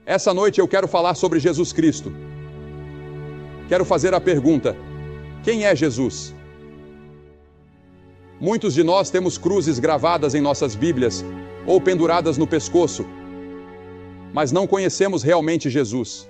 Essa noite eu quero falar sobre Jesus Cristo. Quero fazer a pergunta: quem é Jesus? Muitos de nós temos cruzes gravadas em nossas Bíblias ou penduradas no pescoço, mas não conhecemos realmente Jesus.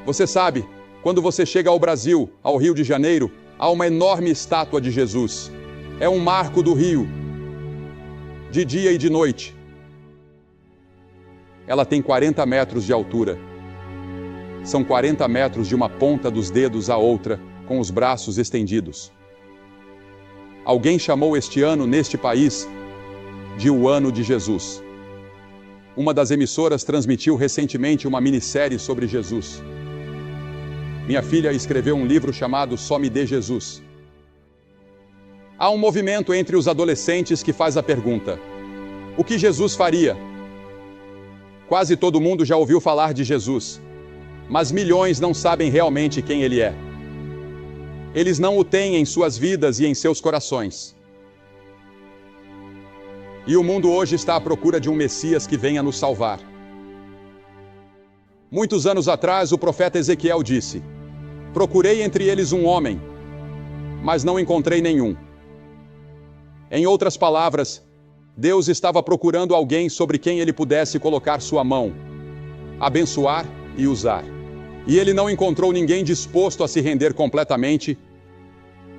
Você sabe, quando você chega ao Brasil, ao Rio de Janeiro, há uma enorme estátua de Jesus. É um marco do Rio, de dia e de noite. Ela tem 40 metros de altura. São 40 metros de uma ponta dos dedos à outra, com os braços estendidos. Alguém chamou este ano, neste país, de o Ano de Jesus. Uma das emissoras transmitiu recentemente uma minissérie sobre Jesus. Minha filha escreveu um livro chamado Só Me Dê Jesus. Há um movimento entre os adolescentes que faz a pergunta: o que Jesus faria? Quase todo mundo já ouviu falar de Jesus, mas milhões não sabem realmente quem ele é. Eles não o têm em suas vidas e em seus corações. E o mundo hoje está à procura de um Messias que venha nos salvar. Muitos anos atrás, o profeta Ezequiel disse: procurei entre eles um homem, mas não encontrei nenhum. Em outras palavras, Deus estava procurando alguém sobre quem ele pudesse colocar sua mão, abençoar e usar. E ele não encontrou ninguém disposto a se render completamente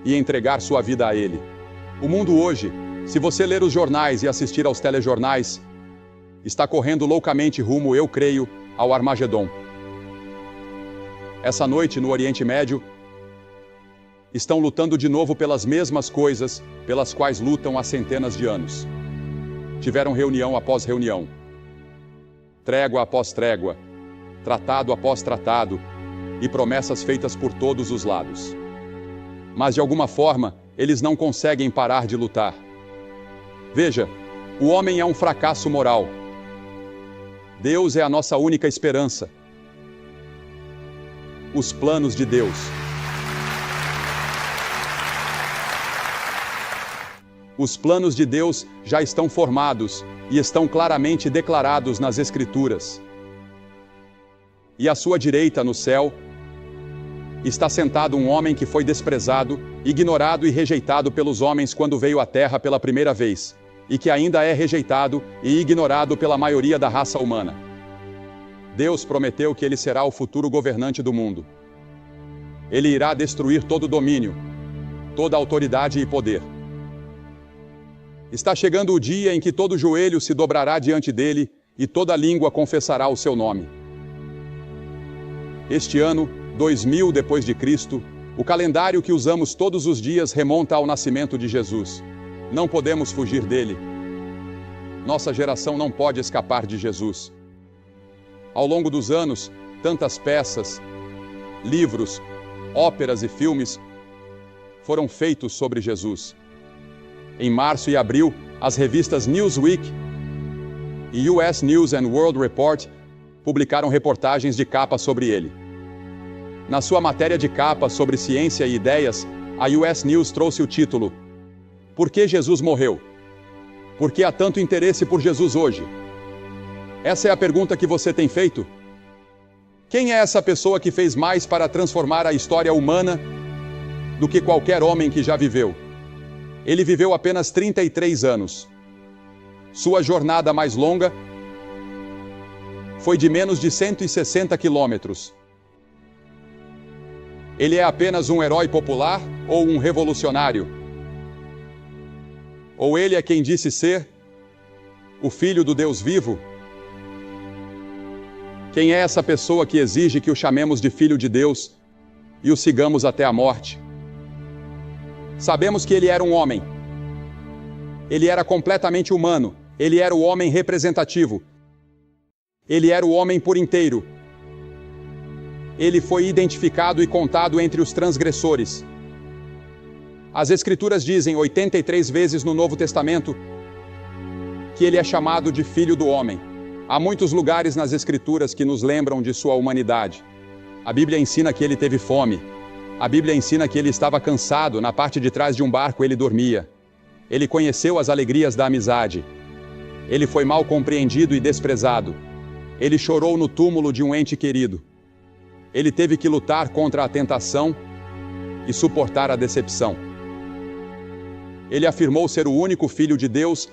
e entregar sua vida a ele. O mundo hoje, se você ler os jornais e assistir aos telejornais, está correndo loucamente rumo, eu creio, ao Armagedon. Essa noite, no Oriente Médio, estão lutando de novo pelas mesmas coisas pelas quais lutam há centenas de anos. Tiveram reunião após reunião, trégua após trégua, tratado após tratado e promessas feitas por todos os lados. Mas de alguma forma, eles não conseguem parar de lutar. Veja, o homem é um fracasso moral. Deus é a nossa única esperança. Os planos de Deus. Os planos de Deus já estão formados e estão claramente declarados nas Escrituras. E à sua direita, no céu, está sentado um homem que foi desprezado, ignorado e rejeitado pelos homens quando veio à Terra pela primeira vez, e que ainda é rejeitado e ignorado pela maioria da raça humana. Deus prometeu que ele será o futuro governante do mundo. Ele irá destruir todo domínio, toda autoridade e poder. Está chegando o dia em que todo joelho se dobrará diante dele e toda língua confessará o seu nome. Este ano, 2000 depois de Cristo, o calendário que usamos todos os dias remonta ao nascimento de Jesus. Não podemos fugir dele. Nossa geração não pode escapar de Jesus. Ao longo dos anos, tantas peças, livros, óperas e filmes foram feitos sobre Jesus. Em março e abril, as revistas Newsweek e US News and World Report publicaram reportagens de capa sobre ele. Na sua matéria de capa sobre ciência e ideias, a US News trouxe o título: Por que Jesus morreu? Por que há tanto interesse por Jesus hoje? Essa é a pergunta que você tem feito? Quem é essa pessoa que fez mais para transformar a história humana do que qualquer homem que já viveu? Ele viveu apenas 33 anos. Sua jornada mais longa foi de menos de 160 quilômetros. Ele é apenas um herói popular ou um revolucionário? Ou ele é quem disse ser o Filho do Deus vivo? Quem é essa pessoa que exige que o chamemos de Filho de Deus e o sigamos até a morte? Sabemos que ele era um homem. Ele era completamente humano. Ele era o homem representativo. Ele era o homem por inteiro. Ele foi identificado e contado entre os transgressores. As Escrituras dizem 83 vezes no Novo Testamento que ele é chamado de Filho do Homem. Há muitos lugares nas Escrituras que nos lembram de sua humanidade. A Bíblia ensina que ele teve fome. A Bíblia ensina que ele estava cansado, na parte de trás de um barco ele dormia. Ele conheceu as alegrias da amizade. Ele foi mal compreendido e desprezado. Ele chorou no túmulo de um ente querido. Ele teve que lutar contra a tentação e suportar a decepção. Ele afirmou ser o único Filho de Deus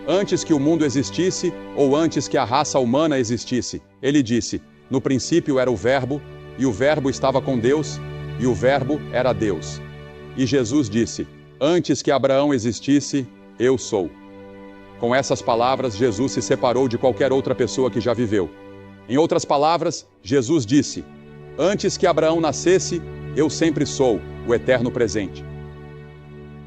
antes que o mundo existisse ou antes que a raça humana existisse. Ele disse: no princípio era o Verbo, e o Verbo estava com Deus, e o Verbo era Deus. E Jesus disse: antes que Abraão existisse, eu sou. Com essas palavras, Jesus se separou de qualquer outra pessoa que já viveu. Em outras palavras, Jesus disse: antes que Abraão nascesse, eu sempre sou, o eterno presente.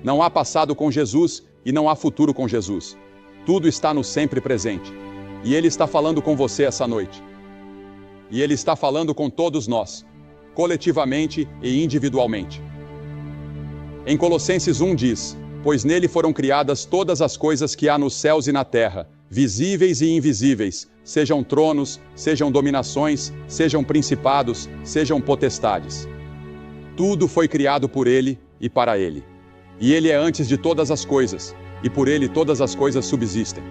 Não há passado com Jesus e não há futuro com Jesus. Tudo está no sempre presente. E Ele está falando com você essa noite. E Ele está falando com todos nós, coletivamente e individualmente. Em Colossenses 1 diz: pois nele foram criadas todas as coisas que há nos céus e na terra, visíveis e invisíveis, sejam tronos, sejam dominações, sejam principados, sejam potestades. Tudo foi criado por Ele e para Ele. E Ele é antes de todas as coisas, e por Ele todas as coisas subsistem.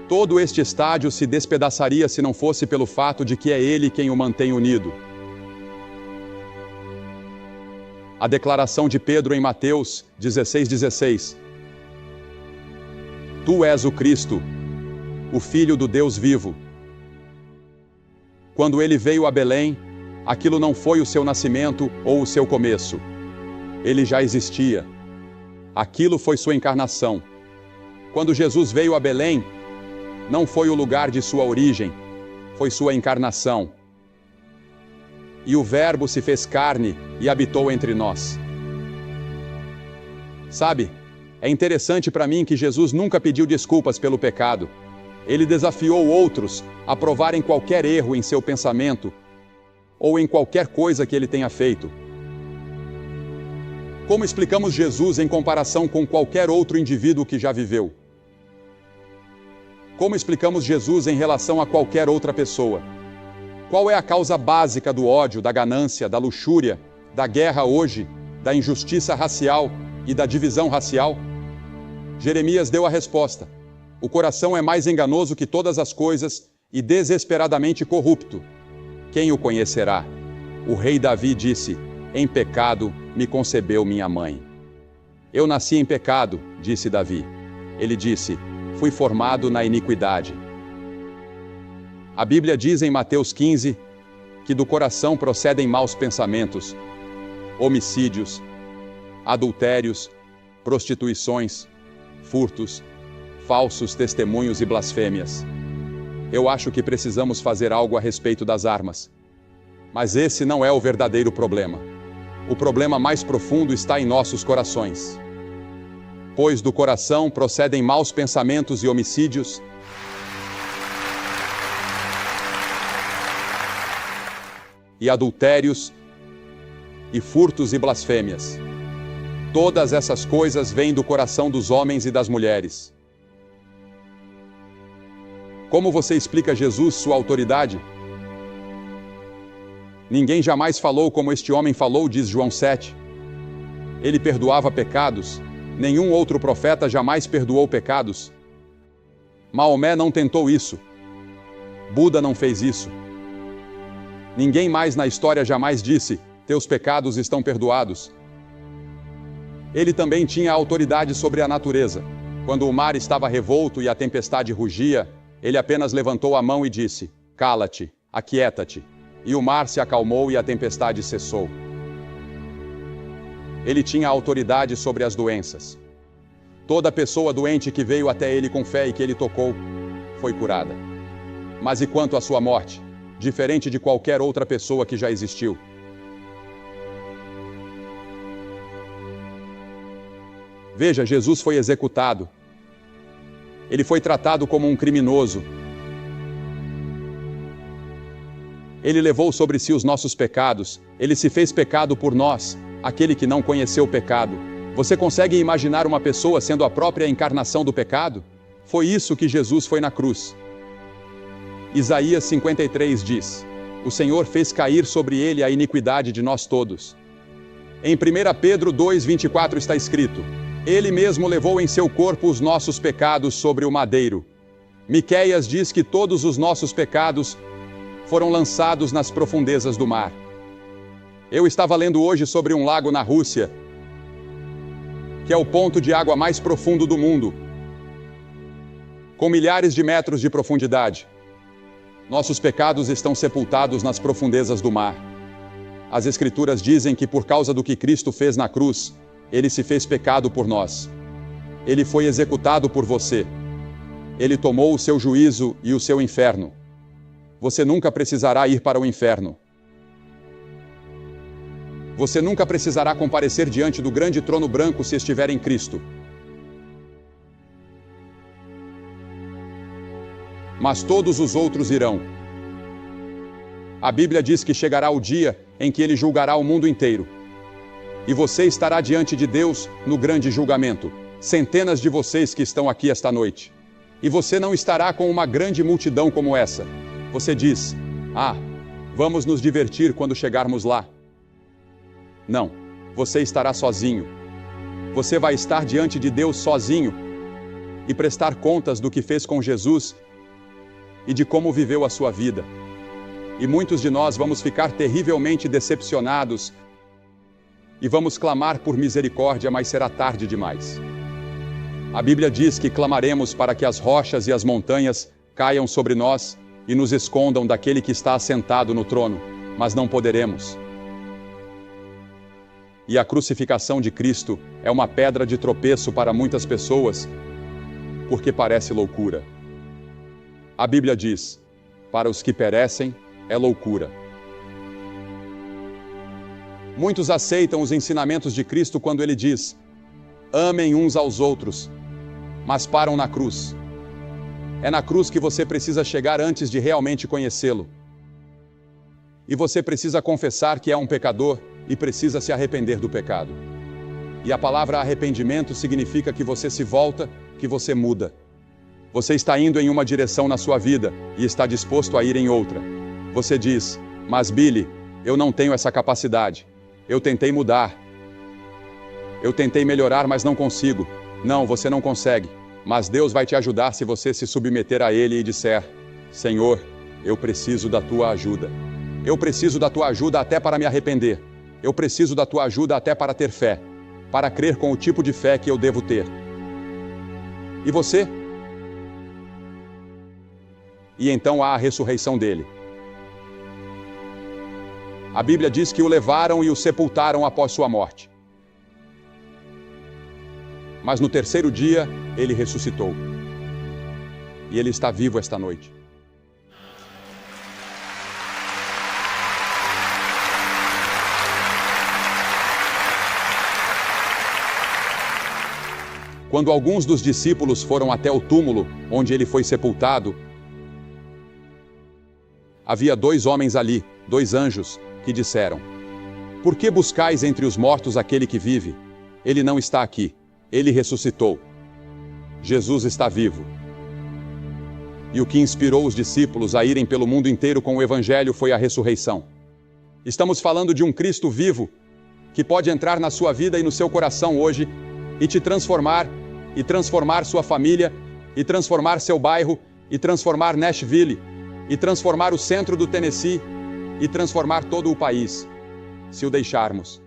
Todo este estádio se despedaçaria se não fosse pelo fato de que é Ele quem o mantém unido. A declaração de Pedro em Mateus 16:16. Tu és o Cristo, o Filho do Deus vivo. Quando Ele veio a Belém, aquilo não foi o seu nascimento ou o seu começo. Ele já existia. Aquilo foi sua encarnação. Quando Jesus veio a Belém, não foi o lugar de sua origem, foi sua encarnação. E o Verbo se fez carne e habitou entre nós. Sabe, é interessante para mim que Jesus nunca pediu desculpas pelo pecado. Ele desafiou outros a provarem qualquer erro em seu pensamento ou em qualquer coisa que ele tenha feito. Como explicamos Jesus em comparação com qualquer outro indivíduo que já viveu? Como explicamos Jesus em relação a qualquer outra pessoa? Qual é a causa básica do ódio, da ganância, da luxúria, da guerra hoje, da injustiça racial e da divisão racial? Jeremias deu a resposta: o coração é mais enganoso que todas as coisas e desesperadamente corrupto. Quem o conhecerá? O rei Davi disse: em pecado me concebeu minha mãe. Eu nasci em pecado, disse Davi. Ele disse: fui formado na iniquidade. A Bíblia diz em Mateus 15 que do coração procedem maus pensamentos, homicídios, adultérios, prostituições, furtos, falsos testemunhos e blasfêmias. Eu acho que precisamos fazer algo a respeito das armas. Mas esse não é o verdadeiro problema. O problema mais profundo está em nossos corações. Pois do coração procedem maus pensamentos e homicídios, e adultérios, e furtos e blasfêmias. Todas essas coisas vêm do coração dos homens e das mulheres. Como você explica Jesus, sua autoridade? Ninguém jamais falou como este homem falou, diz João 7. Ele perdoava pecados. Nenhum outro profeta jamais perdoou pecados. Maomé não tentou isso. Buda não fez isso. Ninguém mais na história jamais disse: teus pecados estão perdoados. Ele também tinha autoridade sobre a natureza. Quando o mar estava revolto e a tempestade rugia, ele apenas levantou a mão e disse: cala-te, aquieta-te. E o mar se acalmou e a tempestade cessou. Ele tinha autoridade sobre as doenças. Toda pessoa doente que veio até ele com fé e que ele tocou, foi curada. Mas e quanto à sua morte? Diferente de qualquer outra pessoa que já existiu. Veja, Jesus foi executado. Ele foi tratado como um criminoso. Ele levou sobre si os nossos pecados. Ele se fez pecado por nós, aquele que não conheceu o pecado. Você consegue imaginar uma pessoa sendo a própria encarnação do pecado? Foi isso que Jesus foi na cruz. Isaías 53 diz: o Senhor fez cair sobre ele a iniquidade de nós todos. Em 1 Pedro 2:24 está escrito: Ele mesmo levou em seu corpo os nossos pecados sobre o madeiro. Miqueias diz que todos os nossos pecados foram lançados nas profundezas do mar. Eu estava lendo hoje sobre um lago na Rússia, que é o ponto de água mais profundo do mundo, com milhares de metros de profundidade. Nossos pecados estão sepultados nas profundezas do mar. As Escrituras dizem que por causa do que Cristo fez na cruz, Ele se fez pecado por nós. Ele foi executado por você. Ele tomou o seu juízo e o seu inferno. Você nunca precisará ir para o inferno. Você nunca precisará comparecer diante do grande trono branco se estiver em Cristo. Mas todos os outros irão. A Bíblia diz que chegará o dia em que Ele julgará o mundo inteiro. E você estará diante de Deus no grande julgamento. Centenas de vocês que estão aqui esta noite. E você não estará com uma grande multidão como essa. Você diz, vamos nos divertir quando chegarmos lá. Não, você estará sozinho. Você vai estar diante de Deus sozinho e prestar contas do que fez com Jesus e de como viveu a sua vida. E muitos de nós vamos ficar terrivelmente decepcionados e vamos clamar por misericórdia, mas será tarde demais. A Bíblia diz que clamaremos para que as rochas e as montanhas caiam sobre nós e nos escondam daquele que está assentado no trono, mas não poderemos. E a crucificação de Cristo é uma pedra de tropeço para muitas pessoas, porque parece loucura. A Bíblia diz, para os que perecem, é loucura. Muitos aceitam os ensinamentos de Cristo quando Ele diz, amem uns aos outros, mas param na cruz. É na cruz que você precisa chegar antes de realmente conhecê-lo. E você precisa confessar que é um pecador e precisa se arrepender do pecado. E a palavra arrependimento significa que você se volta, que você muda. Você está indo em uma direção na sua vida e está disposto a ir em outra. Você diz, mas Billy, eu não tenho essa capacidade. Eu tentei mudar. Eu tentei melhorar, mas não consigo. Não, você não consegue. Mas Deus vai te ajudar se você se submeter a Ele e disser, Senhor, eu preciso da tua ajuda. Eu preciso da tua ajuda até para me arrepender. Eu preciso da tua ajuda até para ter fé, para crer com o tipo de fé que eu devo ter. E você? E então há a ressurreição dele. A Bíblia diz que o levaram e o sepultaram após sua morte. Mas no terceiro dia, ele ressuscitou. E ele está vivo esta noite. Quando alguns dos discípulos foram até o túmulo onde ele foi sepultado, havia 2 homens ali, 2 anjos, que disseram, por que buscais entre os mortos aquele que vive? Ele não está aqui, ele ressuscitou. Jesus está vivo. E o que inspirou os discípulos a irem pelo mundo inteiro com o Evangelho foi a ressurreição. Estamos falando de um Cristo vivo, que pode entrar na sua vida e no seu coração hoje, e te transformar, e transformar sua família, e transformar seu bairro, e transformar Nashville, e transformar o centro do Tennessee, e transformar todo o país, se o deixarmos.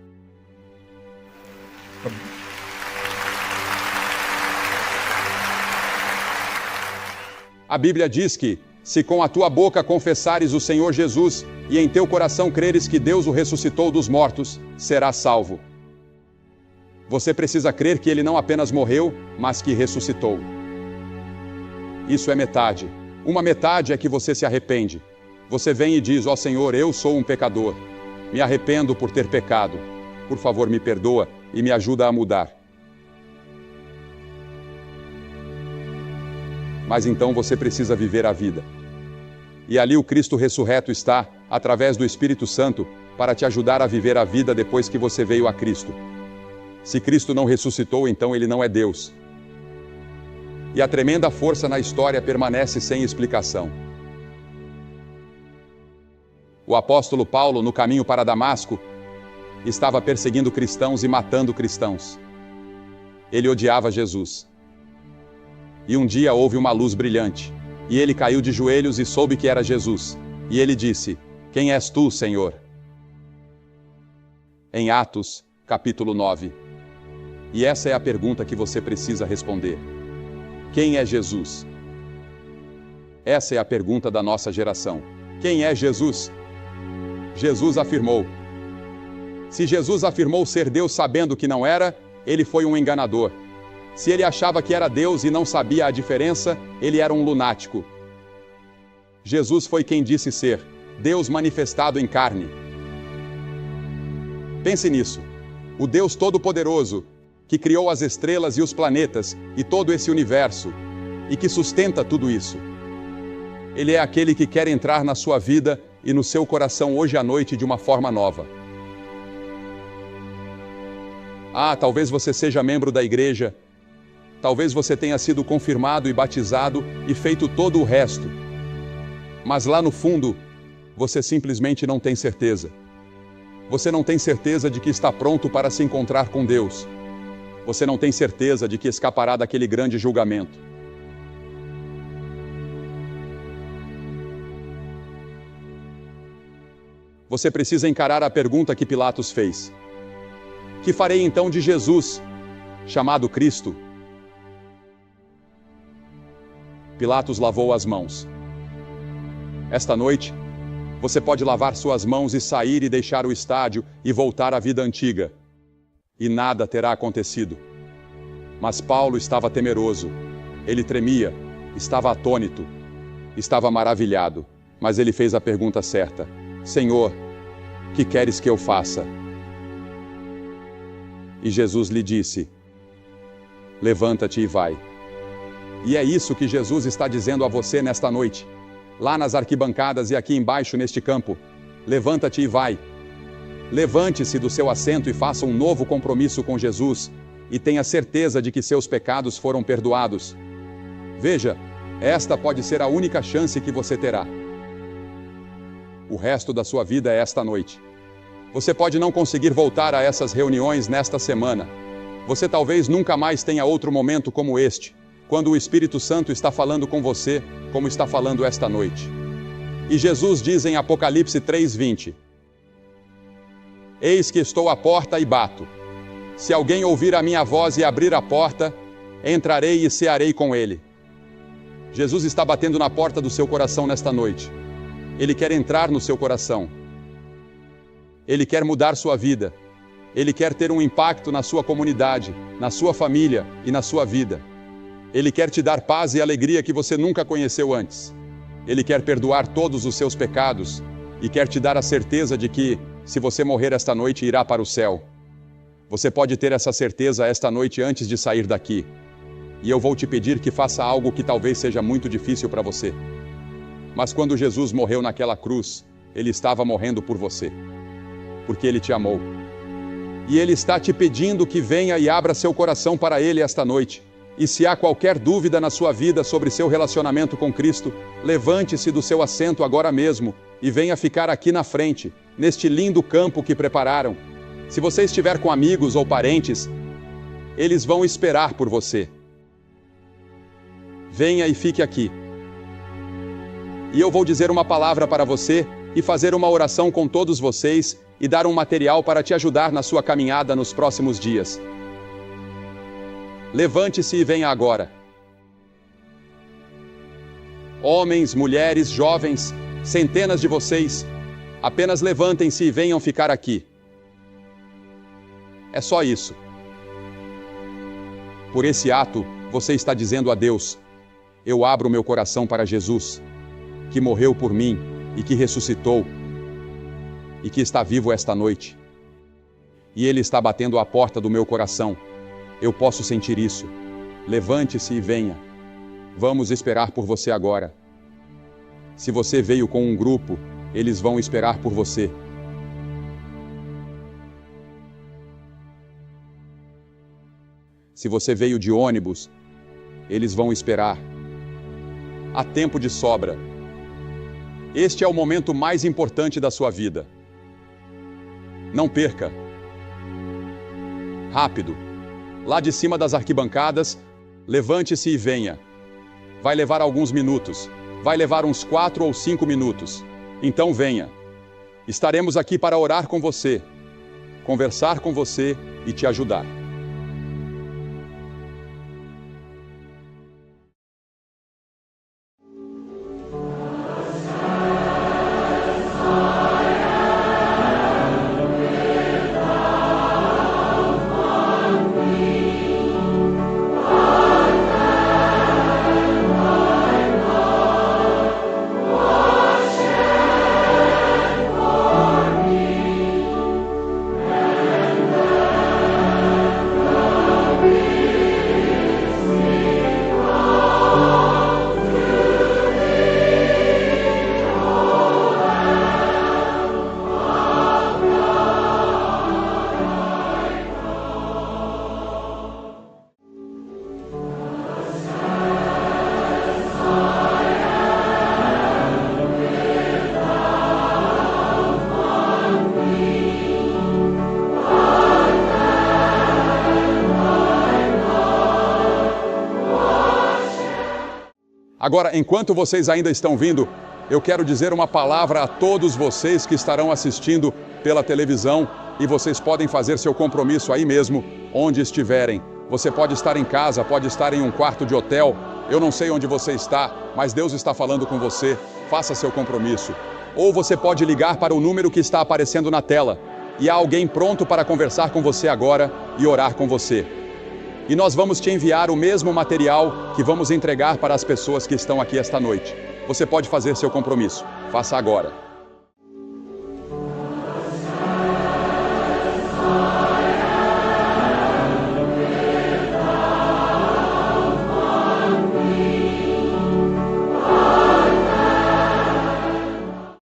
A Bíblia diz que, se com a tua boca confessares o Senhor Jesus, e em teu coração creres que Deus o ressuscitou dos mortos, serás salvo. Você precisa crer que ele não apenas morreu, mas que ressuscitou. Isso é metade. Uma metade é que você se arrepende. Você vem e diz, ó Senhor, eu sou um pecador. Me arrependo por ter pecado. Por favor, me perdoa e me ajuda a mudar. Mas então você precisa viver a vida. E ali o Cristo ressurreto está, através do Espírito Santo, para te ajudar a viver a vida depois que você veio a Cristo. Se Cristo não ressuscitou, então ele não é Deus. E a tremenda força na história permanece sem explicação. O apóstolo Paulo, no caminho para Damasco, estava perseguindo cristãos e matando cristãos. Ele odiava Jesus. E um dia houve uma luz brilhante, e ele caiu de joelhos e soube que era Jesus. E ele disse: Quem és tu, Senhor? Em Atos, capítulo 9. E essa é a pergunta que você precisa responder. Quem é Jesus? Essa é a pergunta da nossa geração. Quem é Jesus? Jesus afirmou. Se Jesus afirmou ser Deus sabendo que não era, ele foi um enganador. Se ele achava que era Deus e não sabia a diferença, ele era um lunático. Jesus foi quem disse ser Deus manifestado em carne. Pense nisso. O Deus Todo-Poderoso, que criou as estrelas e os planetas e todo esse universo, e que sustenta tudo isso. Ele é aquele que quer entrar na sua vida e no seu coração hoje à noite de uma forma nova. Talvez você seja membro da igreja, talvez você tenha sido confirmado e batizado e feito todo o resto. Mas lá no fundo, você simplesmente não tem certeza. Você não tem certeza de que está pronto para se encontrar com Deus. Você não tem certeza de que escapará daquele grande julgamento. Você precisa encarar a pergunta que Pilatos fez. Que farei então de Jesus, chamado Cristo? Pilatos lavou as mãos. Esta noite, você pode lavar suas mãos e sair e deixar o estádio e voltar à vida antiga. E nada terá acontecido. Mas Paulo estava temeroso. Ele tremia, estava atônito, estava maravilhado. Mas ele fez a pergunta certa. Senhor, que queres que eu faça? E Jesus lhe disse: levanta-te e vai. E é isso que Jesus está dizendo a você nesta noite. Lá nas arquibancadas e aqui embaixo neste campo. Levanta-te e vai. Levante-se do seu assento e faça um novo compromisso com Jesus. E tenha certeza de que seus pecados foram perdoados. Veja, esta pode ser a única chance que você terá. O resto da sua vida é esta noite. Você pode não conseguir voltar a essas reuniões nesta semana. Você talvez nunca mais tenha outro momento como este, quando o Espírito Santo está falando com você, como está falando esta noite. E Jesus diz em Apocalipse 3:20: Eis que estou à porta e bato. Se alguém ouvir a minha voz e abrir a porta, entrarei e cearei com ele. Jesus está batendo na porta do seu coração nesta noite. Ele quer entrar no seu coração. Ele quer mudar sua vida. Ele quer ter um impacto na sua comunidade, na sua família e na sua vida. Ele quer te dar paz e alegria que você nunca conheceu antes. Ele quer perdoar todos os seus pecados e quer te dar a certeza de que, se você morrer esta noite, irá para o céu. Você pode ter essa certeza esta noite antes de sair daqui. E eu vou te pedir que faça algo que talvez seja muito difícil para você. Mas quando Jesus morreu naquela cruz, Ele estava morrendo por você. Porque Ele te amou. E Ele está te pedindo que venha e abra seu coração para Ele esta noite. E se há qualquer dúvida na sua vida sobre seu relacionamento com Cristo, levante-se do seu assento agora mesmo e venha ficar aqui na frente, neste lindo campo que prepararam. Se você estiver com amigos ou parentes, eles vão esperar por você. Venha e fique aqui. E eu vou dizer uma palavra para você e fazer uma oração com todos vocês e dar um material para te ajudar na sua caminhada nos próximos dias. Levante-se e venha agora. Homens, mulheres, jovens, centenas de vocês, apenas levantem-se e venham ficar aqui. É só isso. Por esse ato, você está dizendo a Deus: eu abro meu coração para Jesus, que morreu por mim e que ressuscitou e que está vivo esta noite. E Ele está batendo à porta do meu coração. Eu posso sentir isso. Levante-se e venha. Vamos esperar por você agora. Se você veio com um grupo, eles vão esperar por você. Se você veio de ônibus, eles vão esperar. Há tempo de sobra. Este é o momento mais importante da sua vida. Não perca. Rápido. lá de cima das arquibancadas, levante-se e venha. Vai levar alguns minutos, vai levar uns 4 ou 5 minutos. Então venha. Estaremos aqui para orar com você, conversar com você e te ajudar. Agora, enquanto vocês ainda estão vindo, eu quero dizer uma palavra a todos vocês que estarão assistindo pela televisão e vocês podem fazer seu compromisso aí mesmo, onde estiverem. Você pode estar em casa, pode estar em um quarto de hotel, eu não sei onde você está, mas Deus está falando com você, faça seu compromisso. Ou você pode ligar para o número que está aparecendo na tela e há alguém pronto para conversar com você agora e orar com você. E nós vamos te enviar o mesmo material que vamos entregar para as pessoas que estão aqui esta noite. Você pode fazer seu compromisso. Faça agora.